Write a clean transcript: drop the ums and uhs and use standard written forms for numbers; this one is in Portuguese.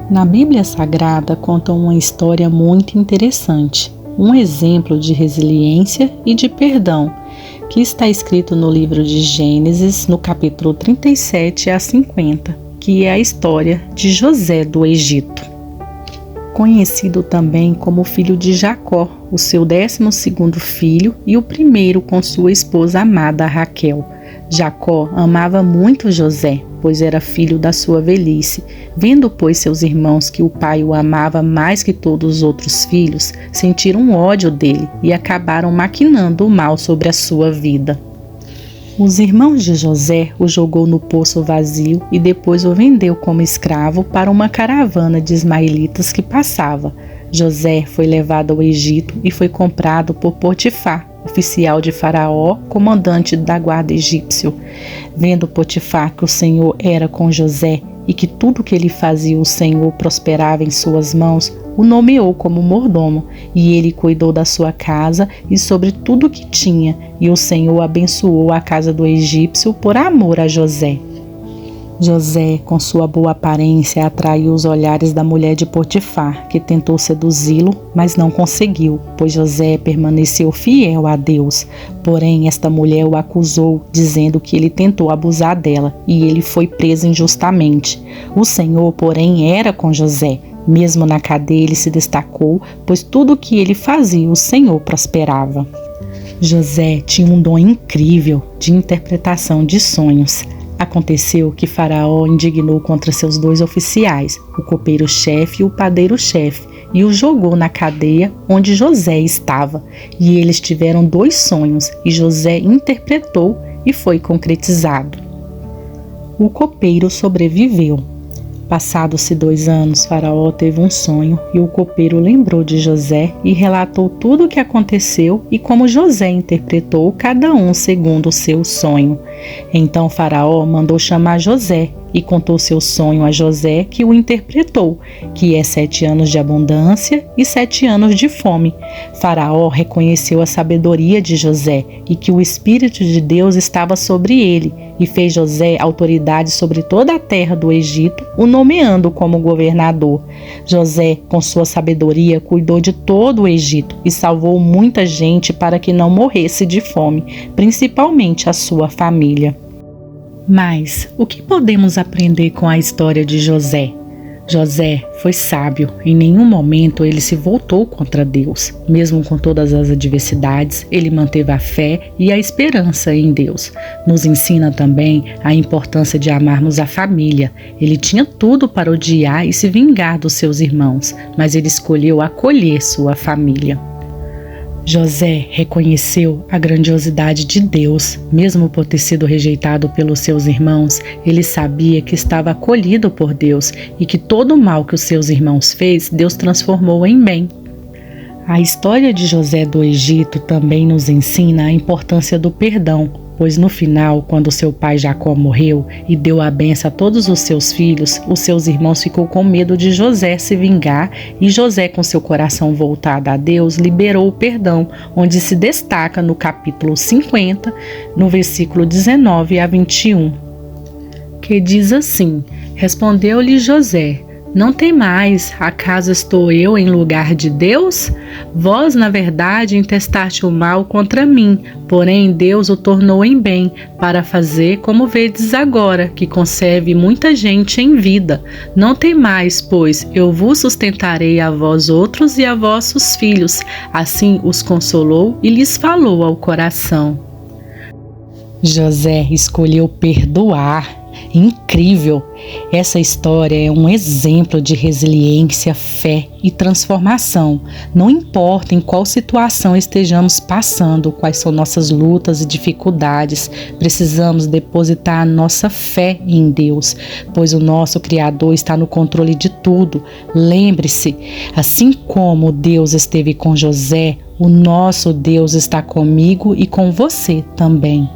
Na Bíblia Sagrada conta uma história muito interessante, um exemplo de resiliência e de perdão, que está escrito no livro de Gênesis, no capítulo 37 a 50, que é a história de José do Egito. Conhecido também como filho de Jacó, o seu 12º filho e o primeiro com sua esposa amada Raquel. Jacó amava muito José, pois era filho da sua velhice. Vendo, pois, seus irmãos que o pai o amava mais que todos os outros filhos, sentiram ódio dele e acabaram maquinando o mal sobre a sua vida. Os irmãos de José o jogou no poço vazio e depois o vendeu como escravo para uma caravana de ismaelitas que passava. José foi levado ao Egito e foi comprado por Potifar, oficial de Faraó, comandante da guarda egípcio. Vendo Potifar que o Senhor era com José e que tudo que ele fazia o Senhor prosperava em suas mãos, o nomeou como mordomo, e ele cuidou da sua casa e sobre tudo que tinha, e o Senhor abençoou a casa do egípcio por amor a José. José, com sua boa aparência, atraiu os olhares da mulher de Potifar, que tentou seduzi-lo, mas não conseguiu, pois José permaneceu fiel a Deus. Porém, esta mulher o acusou, dizendo que ele tentou abusar dela, e ele foi preso injustamente. O Senhor, porém, era com José. Mesmo na cadeia ele se destacou, pois tudo o que ele fazia o Senhor prosperava. José tinha um dom incrível de interpretação de sonhos. Aconteceu que Faraó indignou contra seus 2 oficiais, o copeiro-chefe e o padeiro-chefe, e o jogou na cadeia onde José estava. E eles tiveram 2 sonhos, e José interpretou e foi concretizado. O copeiro sobreviveu. Passados-se 2 anos, Faraó teve um sonho e o copeiro lembrou de José e relatou tudo o que aconteceu e como José interpretou cada um segundo o seu sonho. Então Faraó mandou chamar José e contou seu sonho a José, que o interpretou, que é 7 anos de abundância e 7 anos de fome. Faraó reconheceu a sabedoria de José e que o Espírito de Deus estava sobre ele, e fez José autoridade sobre toda a terra do Egito, o nomeando como governador. José, com sua sabedoria, cuidou de todo o Egito e salvou muita gente para que não morresse de fome, principalmente a sua família. Mas o que podemos aprender com a história de José? José foi sábio, em nenhum momento ele se voltou contra Deus. Mesmo com todas as adversidades, ele manteve a fé e a esperança em Deus. Nos ensina também a importância de amarmos a família. Ele tinha tudo para odiar e se vingar dos seus irmãos, mas ele escolheu acolher sua família. José reconheceu a grandiosidade de Deus. Mesmo por ter sido rejeitado pelos seus irmãos, ele sabia que estava acolhido por Deus e que todo o mal que os seus irmãos fez, Deus transformou em bem. A história de José do Egito também nos ensina a importância do perdão, pois no final, quando seu pai Jacó morreu e deu a bênção a todos os seus filhos, os seus irmãos ficou com medo de José se vingar, e José, com seu coração voltado a Deus, liberou o perdão, onde se destaca no capítulo 50, no versículo 19 a 21, que diz assim: Respondeu-lhe José: Não temais, acaso estou eu em lugar de Deus? Vós, na verdade, intestaste o mal contra mim, porém Deus o tornou em bem, para fazer como vedes agora, que conserve muita gente em vida. Não temais, pois eu vos sustentarei a vós outros e a vossos filhos. Assim os consolou e lhes falou ao coração. José escolheu perdoar. Incrível! Essa história é um exemplo de resiliência, fé e transformação. Não importa em qual situação estejamos passando, quais são nossas lutas e dificuldades, precisamos depositar a nossa fé em Deus, pois o nosso Criador está no controle de tudo. Lembre-se, assim como Deus esteve com José, o nosso Deus está comigo e com você também.